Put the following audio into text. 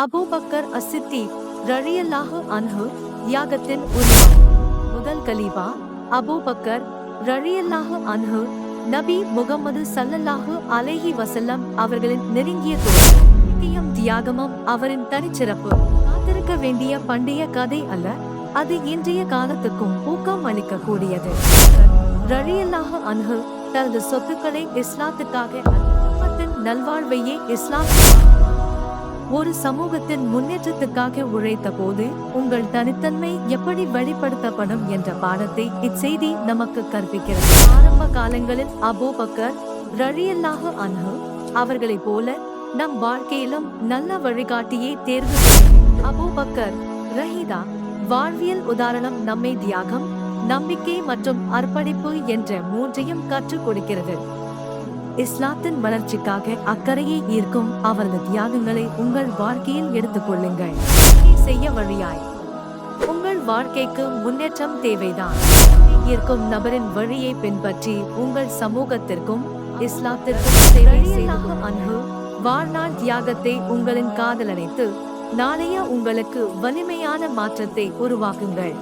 Abu Bakr அஸ்-சித்தீக் ரலியல்லாஹு அன்ஹு தியாகத்தின் உருவம். முதல் கலீஃபா அபூபக்கர் ரலியல்லாஹு அன்ஹு நபி முகம்மது ஸல்லல்லாஹு அலைஹி வஸல்லம் அவர்களின் நெருங்கிய தோழர். தியாகமும் அவரின் தனிச்சிறப்பு. காத்திருக்க வேண்டிய பண்டைய கதை அல்ல, அது இன்றைய காலத்துக்கும் ஊக்கம் அளிக்கக்கூடியது. ரலியல்லாஹு அன்ஹு தனது சொத்துக்களை இஸ்லாத்துக்காக உம்மத்தின் நல்வாழ்வையே இஸ்லாம் ஒரு சமூகத்தின் முன்னேற்றத்துக்காக உழைத்த போது உங்கள் தனித்தன்மை எப்படி வெளிப்படுத்தப்படும் என்ற பாடத்தை இச்செய்தி நமக்கு கற்பிக்கிறது. ஆரம்ப காலங்களில் அபூபக்கர் ரலியல்லாஹு அன்ஹு அவர்களைப் போல நம் வாழ்க்கையிலும் நல்ல வழிகாட்டியை தேர்வு செய்யும். அபூபக்கர் ரஹீதா வாழ்வியல் உதாரணம் நம்மை தியாகம், நம்பிக்கை மற்றும் அர்ப்பணிப்பு என்ற மூன்றையும் கற்றுக் கொடுக்கிறது. இஸ்லாத்தின் வளர்ச்சிக்காக அக்கறையை ஈர்க்கும் அவரது தியாகங்களை உங்கள் வாழ்க்கையில் எடுத்துக்கொள்ளுங்கள். செய்ய வழியாய் உங்கள் வாழ்க்கைக்கு முன்னேற்றம் தேவைதான். ஈர்க்கும் நபரின் வழியை பின்பற்றி உங்கள் சமூகத்திற்கும் இஸ்லாத்திற்கும் சேவை செய்து அன்ஹு வாழ்நாள் தியாகத்தை உங்களின் காதலனைத்து நாளைய உங்களுக்கு வலிமையான மாற்றத்தை உருவாக்குங்கள்.